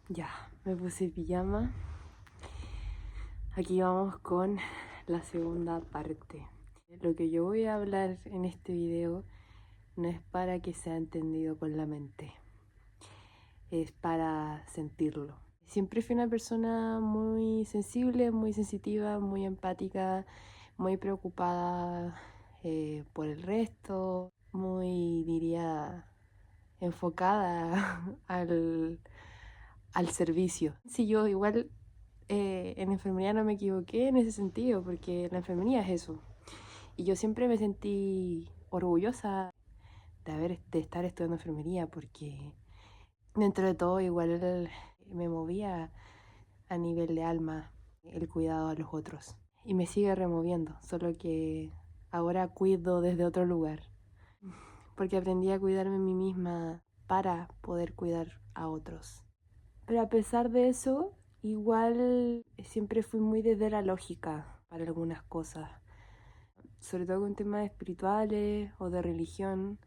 Ya, me puse pijama. Aquí vamos con la segunda parte. Lo que yo voy a hablar en este video no es para que sea entendido con la mente, es para sentirlo. Siempre fui una persona muy sensible, muy sensitiva, muy empática, muy preocupada por el resto, muy, diría, enfocada al servicio. Si yo igual en enfermería no me equivoqué en ese sentido, porque la enfermería es eso. Y yo siempre me sentí orgullosa de estar estudiando enfermería, porque dentro de todo igual me movía a nivel de alma el cuidado a los otros. Y me sigue removiendo, solo que ahora cuido desde otro lugar. Porque aprendí a cuidarme a mí misma para poder cuidar a otros. Pero a pesar de eso, igual siempre fui muy desde la lógica para algunas cosas. Sobre todo con temas espirituales o de religión.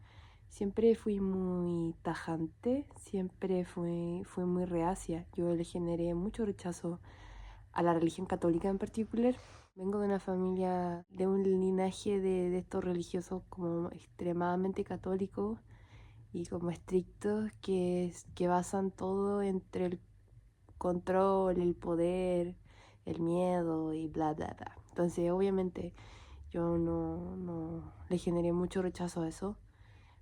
Siempre fui muy tajante, siempre fui muy reacia. Yo le generé mucho rechazo a la religión católica en particular. Vengo de una familia, de un linaje de estos religiosos como extremadamente católicos y como estrictos que basan todo entre el control, el poder, el miedo y bla, bla, bla. Entonces, obviamente, yo no le generé mucho rechazo a eso,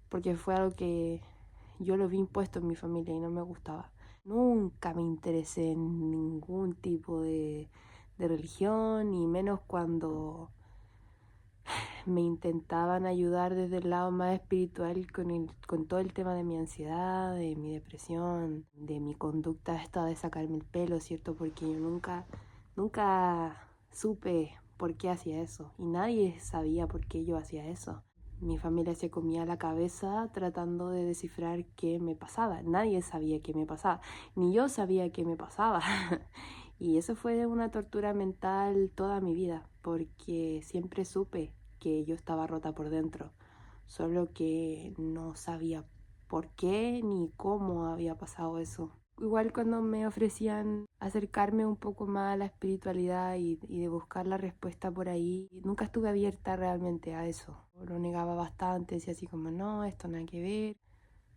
porque fue algo que yo lo vi impuesto en mi familia y no me gustaba. Nunca me interesé en ningún tipo de religión, ni menos cuando me intentaban ayudar desde el lado más espiritual con todo el tema de mi ansiedad, de mi depresión, de mi conducta esta de sacarme el pelo, ¿cierto? Porque yo nunca supe por qué hacía eso y nadie sabía por qué yo hacía eso. Mi familia se comía la cabeza tratando de descifrar qué me pasaba. Nadie sabía qué me pasaba, ni yo sabía qué me pasaba. Y eso fue una tortura mental toda mi vida, porque siempre supe que yo estaba rota por dentro, solo que no sabía por qué ni cómo había pasado eso. Igual cuando me ofrecían acercarme un poco más a la espiritualidad y de buscar la respuesta por ahí, nunca estuve abierta realmente a eso. Lo negaba bastante, decía así como, no, esto nada que ver,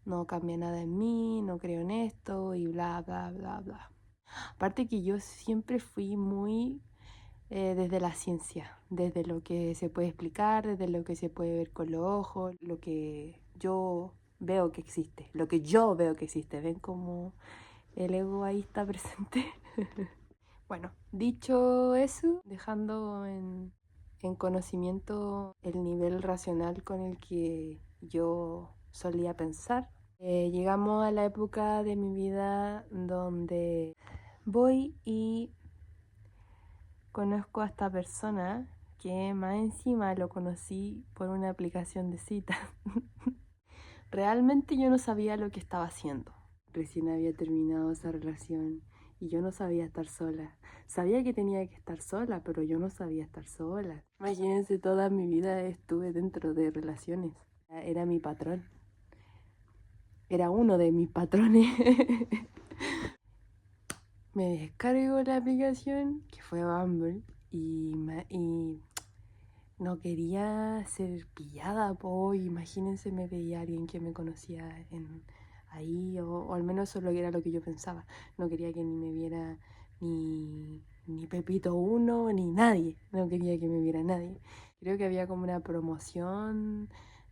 no cambia nada en mí, no creo en esto y bla, bla, bla, bla. Aparte que yo siempre fui muy desde la ciencia, desde lo que se puede explicar, desde lo que se puede ver con los ojos, lo que yo veo que existe, lo que yo veo que existe. ¿Ven cómo el ego ahí está presente? Bueno, dicho eso, dejando en conocimiento el nivel racional con el que yo solía pensar, llegamos a la época de mi vida donde voy y conozco a esta persona que más encima lo conocí por una aplicación de citas. Realmente yo no sabía lo que estaba haciendo. Recién había terminado esa relación y yo no sabía estar sola. Sabía que tenía que estar sola, pero yo no sabía estar sola. Imagínense, toda mi vida estuve dentro de relaciones. Era mi patrón. Era uno de mis patrones. Me descargo la aplicación, que fue Bumble, y no quería ser pillada, imagínense, me veía alguien que me conocía ahí, o al menos eso era lo que yo pensaba. No quería que ni me viera ni Pepito Uno, ni nadie. No quería que me viera nadie. Creo que había como una promoción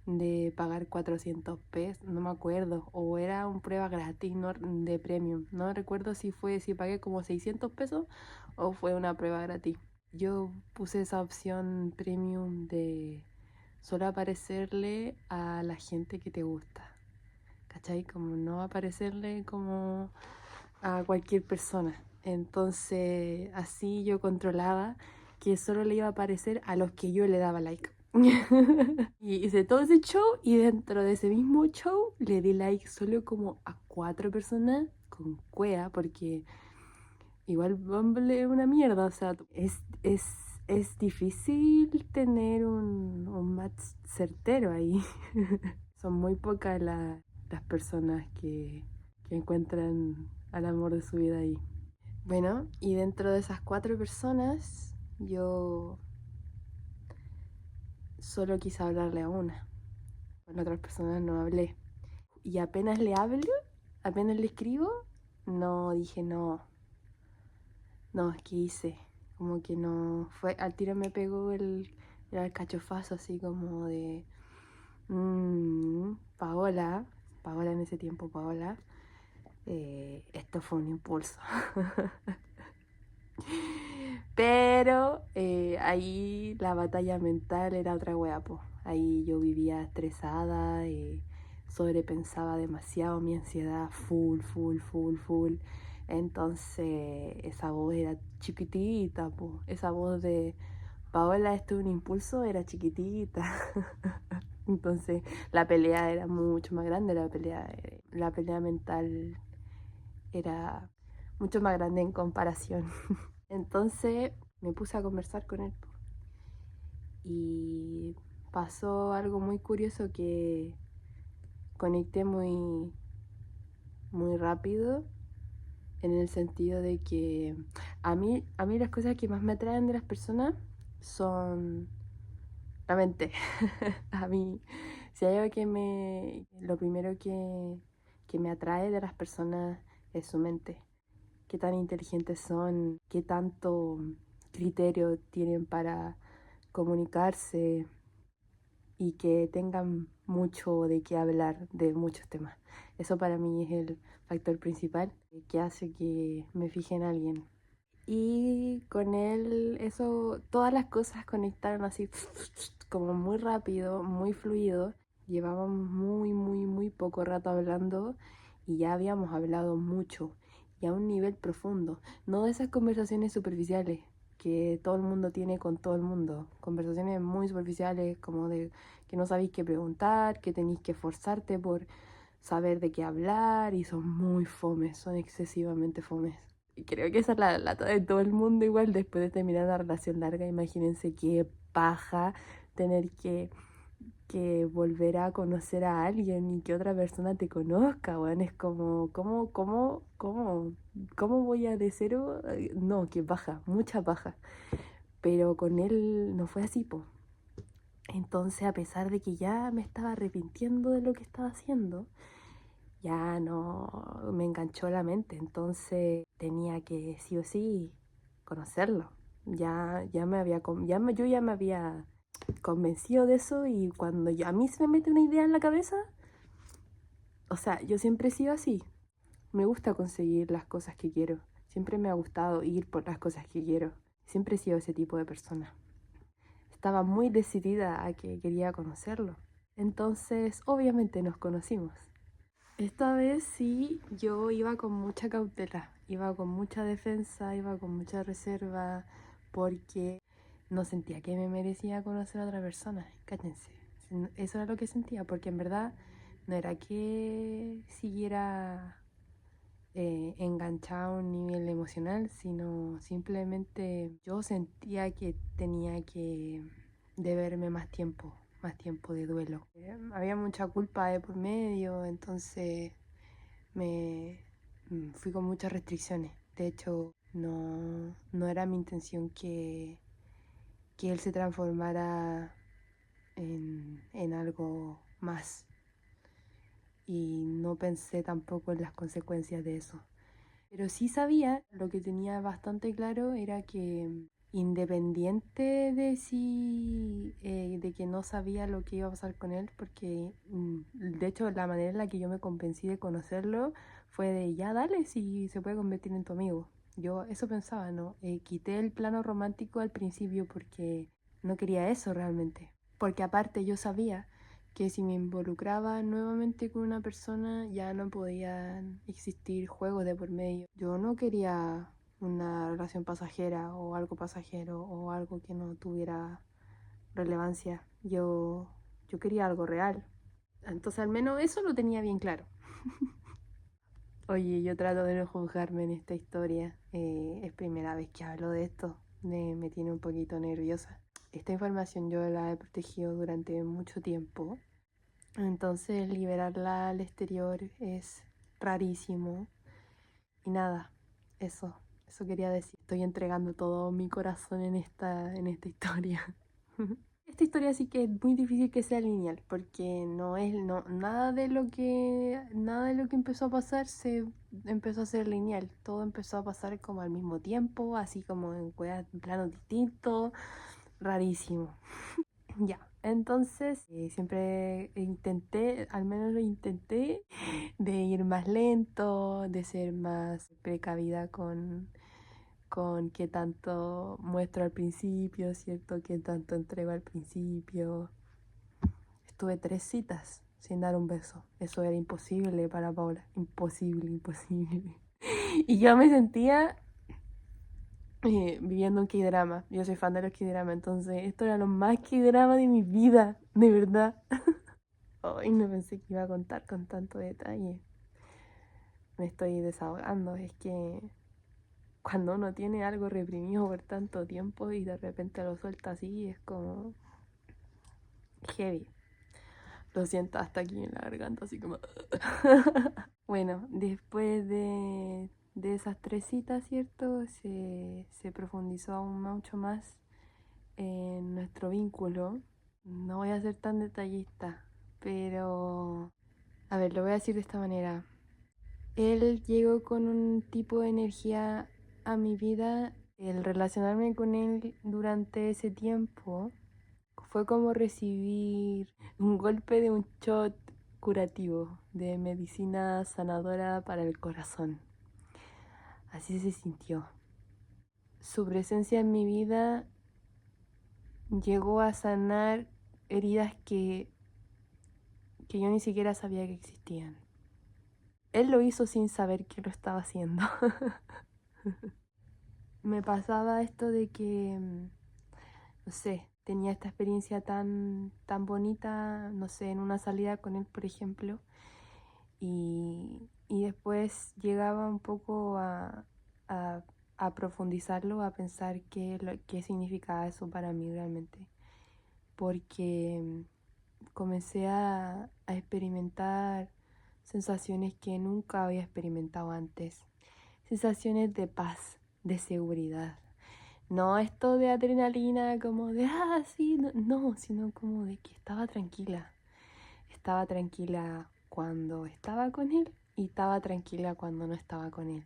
de pagar 400 pesos, no me acuerdo, o era un prueba gratis de premium. No recuerdo si pagué como 600 pesos o fue una prueba gratis. Yo puse esa opción premium de solo aparecerle a la gente que te gusta, ¿cachai? Como no aparecerle como a cualquier persona. Entonces así yo controlaba que solo le iba a aparecer a los que yo le daba like. Y hice todo ese show y dentro de ese mismo show le di like solo como a 4 personas con cuea, porque igual Bumble es una mierda, o sea, es difícil tener un match certero ahí. Son muy pocas las personas que encuentran al amor de su vida ahí. Bueno, y dentro de esas 4 personas, yo solo quise hablarle a una. Con otras personas no hablé. Y apenas le hablo, apenas le escribo, no dije no. No, es que hice. Como que no. Fue, al tiro me pegó el alcachofazo así como de. Paola. Paola en ese tiempo, Paola. Esto fue un impulso. Pero ahí la batalla mental era otra wea, po. Ahí yo vivía estresada, sobrepensaba demasiado, mi ansiedad full, full, full, full. Entonces esa voz era chiquitita, po. Esa voz de Paola, esto es un impulso, era chiquitita. Entonces la pelea era mucho más grande, la pelea mental era mucho más grande en comparación. Entonces me puse a conversar con él y pasó algo muy curioso que conecté muy, muy rápido en el sentido de que a mí las cosas que más me atraen de las personas son la mente. A mí, si hay algo lo primero que me atrae de las personas es su mente. Qué tan inteligentes son, qué tanto criterio tienen para comunicarse y que tengan mucho de qué hablar de muchos temas. Eso para mí es el factor principal que hace que me fije en alguien. Y con él, eso, todas las cosas conectaron así, como muy rápido, muy fluido. Llevábamos muy, muy, muy poco rato hablando y ya habíamos hablado mucho y a un nivel profundo. No de esas conversaciones superficiales que todo el mundo tiene con todo el mundo. Conversaciones muy superficiales, como de que no sabéis qué preguntar, que tenéis que esforzarte por saber de qué hablar y son muy fomes, son excesivamente fomes. Y creo que esa es la lata de todo el mundo igual después de terminar una relación larga. Imagínense qué paja tener que volver a conocer a alguien y que otra persona te conozca, weón. Es como, ¿cómo voy a de cero? No, qué paja, mucha paja. Pero con él no fue así, po. Entonces, a pesar de que ya me estaba arrepintiendo de lo que estaba haciendo, ya no me enganchó la mente, entonces tenía que sí o sí conocerlo. Yo ya me había convencido de eso y cuando a mí se me mete una idea en la cabeza, o sea, yo siempre he sido así. Me gusta conseguir las cosas que quiero. Siempre me ha gustado ir por las cosas que quiero. Siempre he sido ese tipo de persona. Estaba muy decidida a que quería conocerlo. Entonces, obviamente nos conocimos. Esta vez sí, yo iba con mucha cautela, iba con mucha defensa, iba con mucha reserva, porque no sentía que me merecía conocer a otra persona, cállense. Eso era lo que sentía, porque en verdad no era que siguiera enganchada a un nivel emocional, sino simplemente yo sentía que tenía que deberme más tiempo de duelo. Había mucha culpa de por medio, entonces me fui con muchas restricciones. De hecho, no era mi intención que él se transformara en algo más. Y no pensé tampoco en las consecuencias de eso. Pero sí sabía, lo que tenía bastante claro era que independiente de si, de que no sabía lo que iba a pasar con él, porque de hecho la manera en la que yo me convencí de conocerlo fue de ya dale si se puede convertir en tu amigo. Yo eso pensaba, ¿no? Quité el plano romántico al principio porque no quería eso realmente. Porque aparte yo sabía que si me involucraba nuevamente con una persona ya no podían existir juegos de por medio. Yo no quería una relación pasajera o algo pasajero o algo que no tuviera relevancia. Yo quería algo real. Entonces al menos eso lo tenía bien claro. Oye, yo trato de no juzgarme en esta historia. Es primera vez que hablo de esto. Me tiene un poquito nerviosa. Esta información yo la he protegido durante mucho tiempo. Entonces liberarla al exterior es rarísimo Y nada, eso quería decir. Estoy entregando todo mi corazón en esta historia. Esta historia sí que es muy difícil que sea lineal, porque nada de lo que empezó a pasar se empezó a ser lineal. Todo empezó a pasar como al mismo tiempo, así como en planos distintos, rarísimo. Ya, entonces siempre intenté, al menos lo intenté, de ir más lento, de ser más precavida con qué tanto muestro al principio, ¿cierto? Qué tanto entrego al principio. Estuve 3 citas sin dar un beso. Eso era imposible para Paula. Imposible, imposible. Y yo me sentía viviendo un K-drama. Yo soy fan de los K-drama, entonces esto era lo más K-drama de mi vida, de verdad. Ay, no pensé que iba a contar con tanto detalle. Me estoy desahogando. Es que cuando uno tiene algo reprimido por tanto tiempo y de repente lo suelta así, es como heavy. Lo siento hasta aquí en la garganta, así como... Bueno, después de esas 3 citas, ¿cierto? Se profundizó aún mucho más en nuestro vínculo. No voy a ser tan detallista, pero... A ver, lo voy a decir de esta manera. Él llegó con un tipo de energía a mi vida. El relacionarme con él durante ese tiempo fue como recibir un golpe de un shot curativo, de medicina sanadora para el corazón. Así se sintió. Su presencia en mi vida llegó a sanar heridas que yo ni siquiera sabía que existían. Él lo hizo sin saber que lo estaba haciendo. Me pasaba esto de que, no sé, tenía esta experiencia tan bonita, no sé, en una salida con él, por ejemplo, y después llegaba un poco a, a profundizarlo, a pensar qué significaba eso para mí realmente. Porque comencé a experimentar sensaciones que nunca había experimentado antes. Sensaciones de paz, de seguridad. No esto de adrenalina como de, sí, no, sino como de que estaba tranquila. Estaba tranquila cuando estaba con él y estaba tranquila cuando no estaba con él.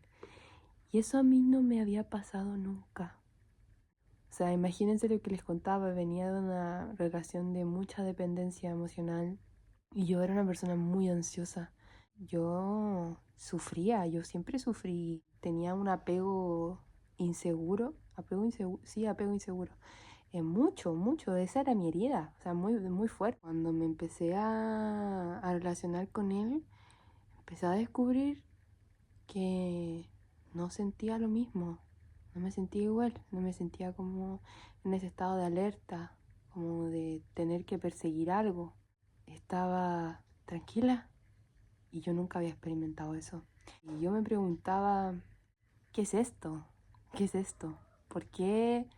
Y eso a mí no me había pasado nunca. O sea, imagínense lo que les contaba, venía de una relación de mucha dependencia emocional y yo era una persona muy ansiosa. Yo sufría, yo siempre sufrí, tenía un apego inseguro, apego inseguro. Mucho, esa era mi herida, o sea, muy fuerte. Cuando me empecé a relacionar con él, empecé a descubrir que no sentía lo mismo, no me sentía igual, no me sentía como en ese estado de alerta, como de tener que perseguir algo. Estaba tranquila y yo nunca había experimentado eso. Y yo me preguntaba, ¿qué es esto? ¿Qué es esto? ¿Por qué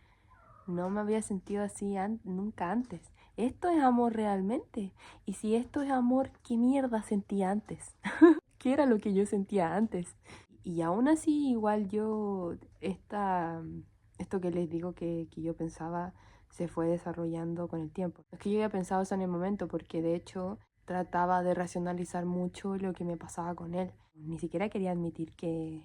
no me había sentido así nunca antes? ¿Esto es amor realmente? Y si esto es amor, ¿qué mierda sentía antes? ¿Qué era lo que yo sentía antes? Y aún así, igual esto que les digo que yo pensaba se fue desarrollando con el tiempo. No es que yo había pensado eso en el momento, porque de hecho trataba de racionalizar mucho lo que me pasaba con él. Ni siquiera quería admitir que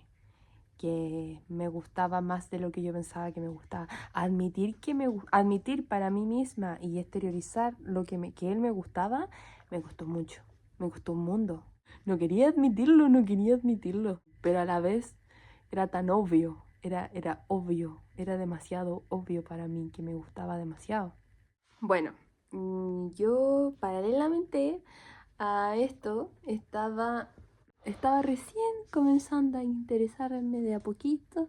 me gustaba más de lo que yo pensaba que me gustaba. Admitir para mí misma y exteriorizar que él me gustaba, me costó mucho. Me costó un mundo. No quería admitirlo, pero a la vez era tan obvio, era obvio, era demasiado obvio para mí que me gustaba demasiado. Bueno, yo paralelamente a esto estaba recién comenzando a interesarme de a poquito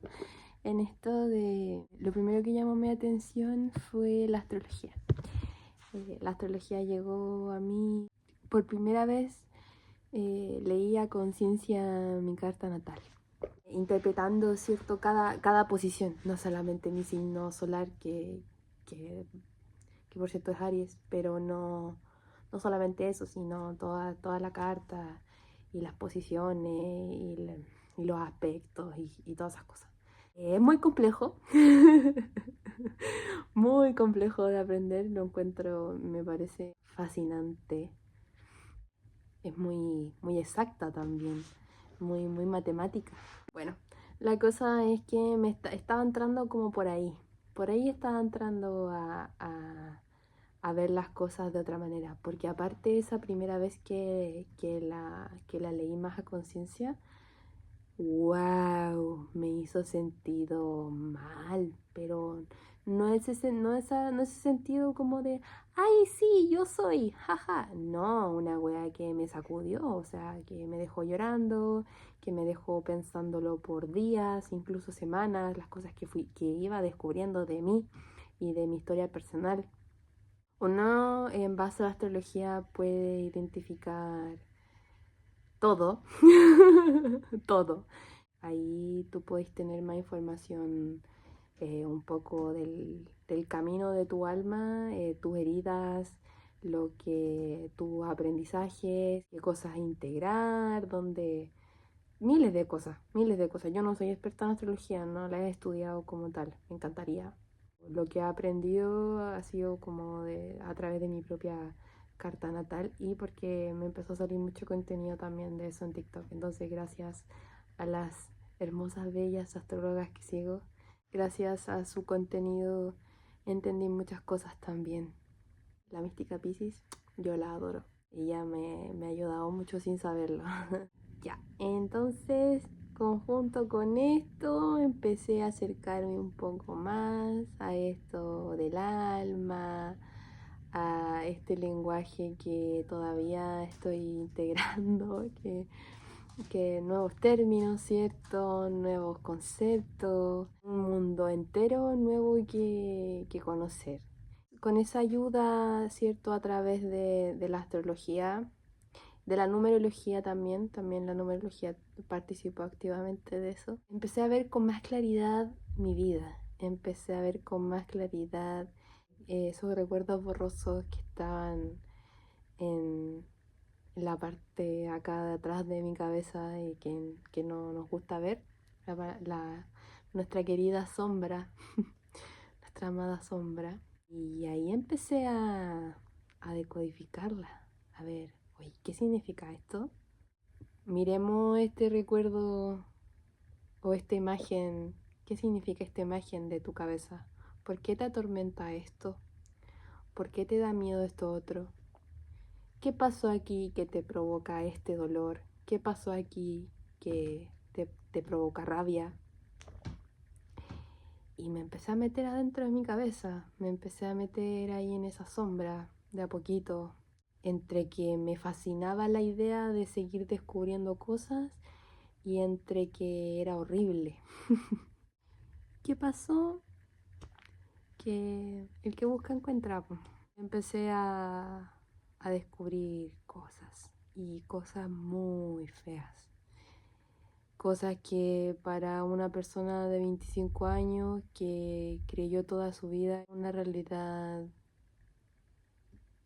en esto de... Lo primero que llamó mi atención fue la astrología. La astrología llegó a mí por primera vez, leí a conciencia mi carta natal, interpretando, ¿cierto?, cada posición, no solamente mi signo solar, que por cierto es Aries, pero no solamente eso, sino toda la carta y las posiciones y y los aspectos y todas esas cosas. Es muy complejo, muy complejo de aprender, lo encuentro, me parece fascinante. Es muy exacta también, muy matemática. Bueno, la cosa es que estaba entrando como por ahí estaba entrando a ver las cosas de otra manera, porque aparte esa primera vez que la leí más a conciencia, wow, me hizo sentido mal, pero no ese sentido como de, ay, sí, yo soy, jaja. No, una wea que me sacudió, o sea, que me dejó llorando, que me dejó pensándolo por días, incluso semanas, las cosas que iba descubriendo de mí y de mi historia personal. Uno, en base a la astrología, puede identificar todo, todo. Ahí tú puedes tener más información, un poco del camino de tu alma, tus heridas, tus aprendizajes, qué cosas integrar, donde miles de cosas, miles de cosas. Yo no soy experta en astrología, no la he estudiado como tal, me encantaría. Lo que he aprendido ha sido como a través de mi propia carta natal y porque me empezó a salir mucho contenido también de eso en TikTok. Entonces, gracias a las hermosas, bellas astrólogas que sigo, gracias a su contenido entendí muchas cosas también. La mística Piscis, yo la adoro. Ella me ha ayudado mucho sin saberlo. Ya, entonces, conjunto con esto, empecé a acercarme un poco más a esto del alma, a este lenguaje que todavía estoy integrando, que nuevos términos, ¿cierto? Nuevos conceptos, un mundo entero nuevo que conocer. Con esa ayuda, ¿cierto? A través de la astrología, de la numerología también la numerología participó activamente de eso. Empecé a ver con más claridad mi vida, empecé a ver con más claridad esos recuerdos borrosos que estaban en la parte acá de atrás de mi cabeza y que no nos gusta ver, nuestra querida sombra, nuestra amada sombra. Y ahí empecé a decodificarla, a ver, oye, ¿qué significa esto? Miremos este recuerdo o esta imagen. ¿Qué significa esta imagen de tu cabeza? ¿Por qué te atormenta esto? ¿Por qué te da miedo esto otro? ¿Qué pasó aquí que te provoca este dolor? ¿Qué pasó aquí que te provoca rabia? Y me empecé a meter adentro de mi cabeza, me empecé a meter ahí en esa sombra de a poquito, entre que me fascinaba la idea de seguir descubriendo cosas y entre que era horrible. ¿Qué pasó? Que el que busca encuentra, po. Empecé a descubrir cosas y cosas muy feas. Cosas que para una persona de 25 años que creyó toda su vida una realidad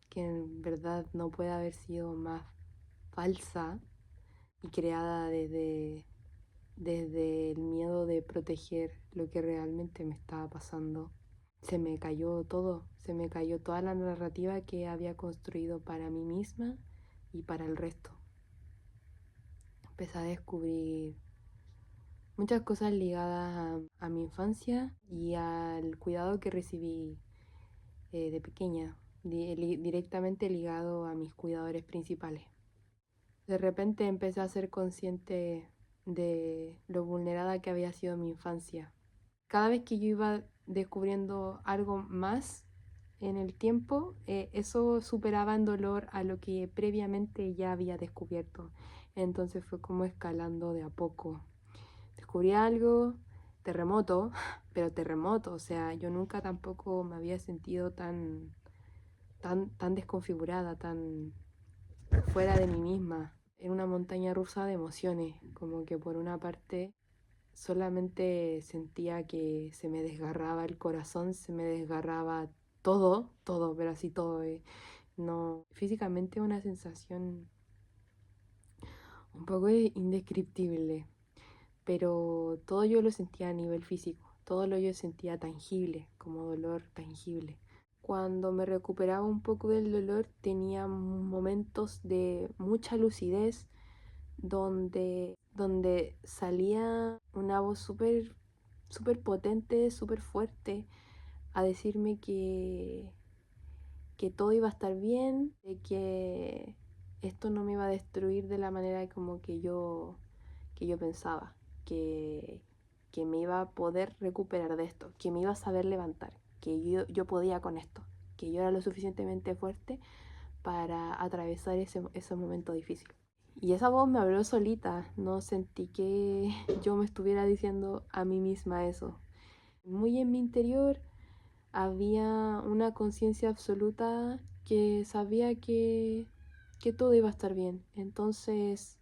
que en verdad no puede haber sido más falsa y creada desde el miedo de proteger lo que realmente me estaba pasando. Se me cayó todo, se me cayó toda la narrativa que había construido para mí misma y para el resto. Empecé a descubrir muchas cosas ligadas a mi infancia y al cuidado que recibí de pequeña, directamente ligado a mis cuidadores principales. De repente empecé a ser consciente de lo vulnerada que había sido mi infancia. Cada vez que yo iba descubriendo algo más en el tiempo, eso superaba en dolor a lo que previamente ya había descubierto. Entonces fue como escalando de a poco. Descubrí algo, terremoto, pero terremoto, o sea, yo nunca tampoco me había sentido tan desconfigurada, tan fuera de mí misma, en una montaña rusa de emociones, como que por una parte solamente sentía que se me desgarraba el corazón, se me desgarraba todo, pero así todo. No, físicamente una sensación un poco indescriptible. pero todo yo lo sentía a nivel físico, todo lo yo sentía tangible, como dolor tangible. Cuando me recuperaba un poco del dolor tenía momentos de mucha lucidez donde salía una voz súper potente, súper fuerte a decirme que todo iba a estar bien, de que esto no me iba a destruir de la manera como que yo pensaba, que, que me iba a poder recuperar de esto, que me iba a saber levantar, que yo podía con esto, que yo era lo suficientemente fuerte para atravesar ese momento difícil. Y esa voz me habló solita, no sentí que yo me estuviera diciendo a mí misma eso. Muy en mi interior había una conciencia absoluta que sabía que todo iba a estar bien. Entonces,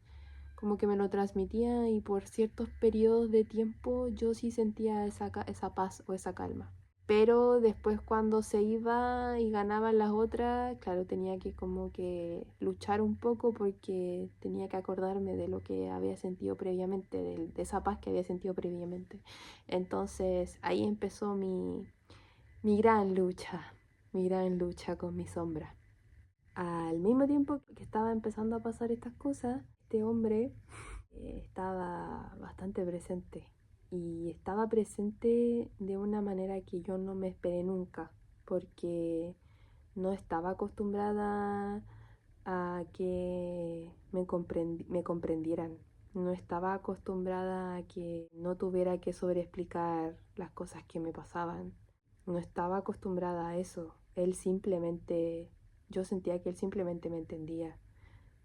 como que me lo transmitía y por ciertos periodos de tiempo yo sí sentía esa paz o esa calma. Pero después cuando se iba y ganaban las otras, claro, tenía que como que luchar un poco porque tenía que acordarme de lo que había sentido previamente, de esa paz que había sentido previamente. Entonces ahí empezó mi gran lucha con mi sombra. Al mismo tiempo que estaba empezando a pasar estas cosas, este hombre estaba bastante presente y estaba presente de una manera que yo no me esperé nunca porque no estaba acostumbrada a que me comprendieran. No estaba acostumbrada a que no tuviera que sobreexplicar las cosas que me pasaban. No estaba acostumbrada a eso. Yo sentía que él simplemente me entendía.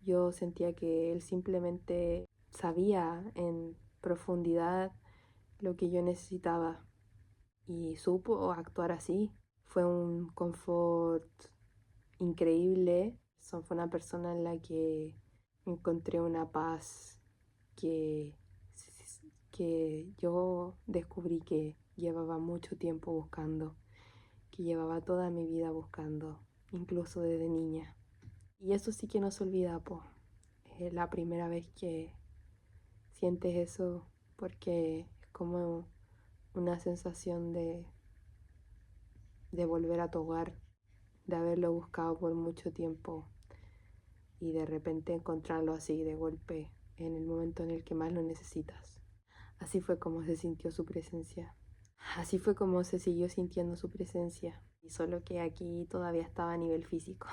Yo sentía que él simplemente sabía en profundidad lo que yo necesitaba y supo actuar así. Fue un confort increíble. Fue una persona en la que encontré una paz que, que yo descubrí que llevaba mucho tiempo buscando, que llevaba toda mi vida buscando, incluso desde niña. Y eso sí que no se olvida, po. Es la primera vez que sientes eso porque es como una sensación de volver a tu hogar, de haberlo buscado por mucho tiempo y de repente encontrarlo así de golpe en el momento en el que más lo necesitas. Así fue como se sintió su presencia. Así fue como se siguió sintiendo su presencia. Y solo que aquí todavía estaba a nivel físico.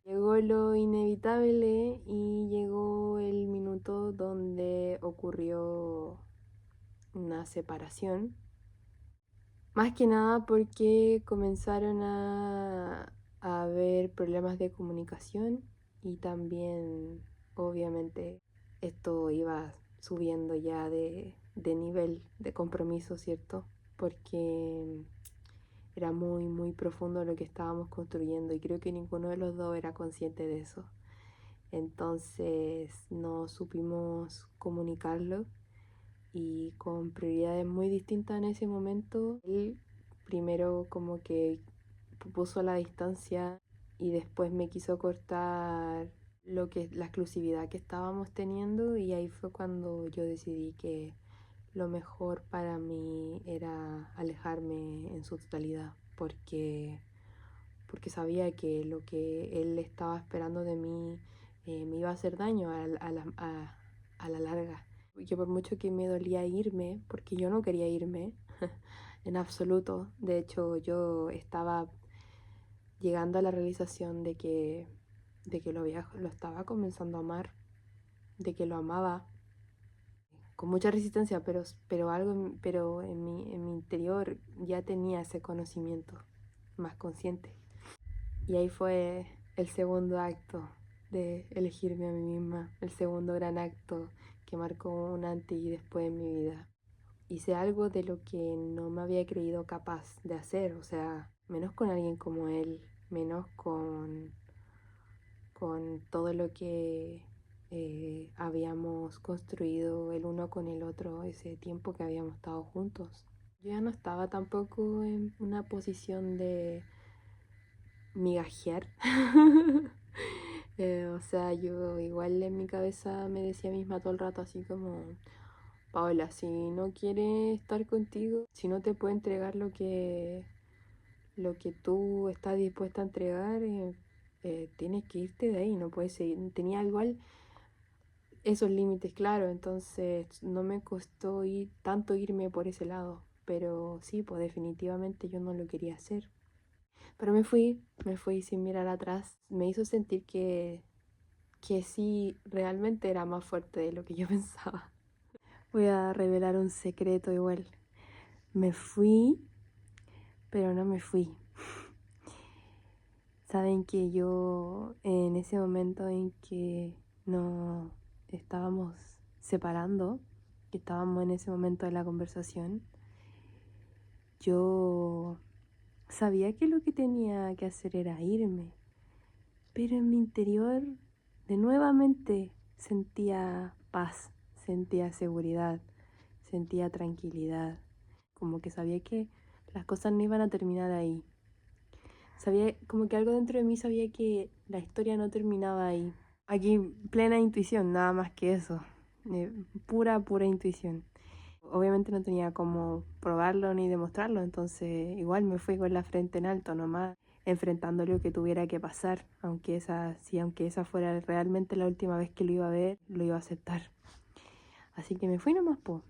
Llegó lo inevitable y llegó el minuto donde ocurrió una separación. Más que nada porque comenzaron a haber problemas de comunicación y también, obviamente, esto iba subiendo ya de nivel de compromiso, ¿cierto? Porque era muy profundo lo que estábamos construyendo y creo que ninguno de los dos era consciente de eso. Entonces no supimos comunicarlo y con prioridades muy distintas en ese momento. Él primero como que puso la distancia y después me quiso cortar la exclusividad que estábamos teniendo y ahí fue cuando yo decidí que lo mejor para mí era alejarme en su totalidad porque sabía que lo que él estaba esperando de mí me iba a hacer daño a la larga. Que por mucho que me dolía irme, porque yo no quería irme en absoluto, de hecho yo estaba llegando a la realización de que lo estaba comenzando a amar, de que lo amaba, con mucha resistencia, pero en mi interior ya tenía ese conocimiento más consciente. Y ahí fue el segundo acto de elegirme a mí misma, el segundo gran acto que marcó un antes y después en mi vida. Hice algo de lo que no me había creído capaz de hacer, o sea, menos con alguien como él, menos con todo lo que habíamos construido el uno con el otro ese tiempo que habíamos estado juntos. Yo ya no estaba tampoco en una posición de migajear. O sea, yo igual en mi cabeza me decía misma todo el rato así como, Paola, si no quiere estar contigo, si no te puede entregar lo que tú estás dispuesta a entregar, tienes que irte de ahí, no puedes seguir. Tenía igual esos límites, claro, entonces no me costó tanto irme por ese lado, pero sí, pues definitivamente yo no lo quería hacer. Pero me fui sin mirar atrás, me hizo sentir que sí, realmente era más fuerte de lo que yo pensaba. Voy a revelar un secreto igual. Me fui, pero no me fui. Saben que yo en ese momento en que nos estábamos separando, que estábamos en ese momento de la conversación, yo sabía que lo que tenía que hacer era irme, pero en mi interior de nuevamente sentía paz, sentía seguridad, sentía tranquilidad, como que sabía que las cosas no iban a terminar ahí. Sabía, como que algo dentro de mí sabía que la historia no terminaba ahí. Aquí plena intuición, nada más que eso. Pura intuición. Obviamente no tenía cómo probarlo ni demostrarlo, entonces igual me fui con la frente en alto nomás, enfrentando lo que tuviera que pasar, aunque esa fuera realmente la última vez que lo iba a ver, lo iba a aceptar. Así que me fui nomás, po.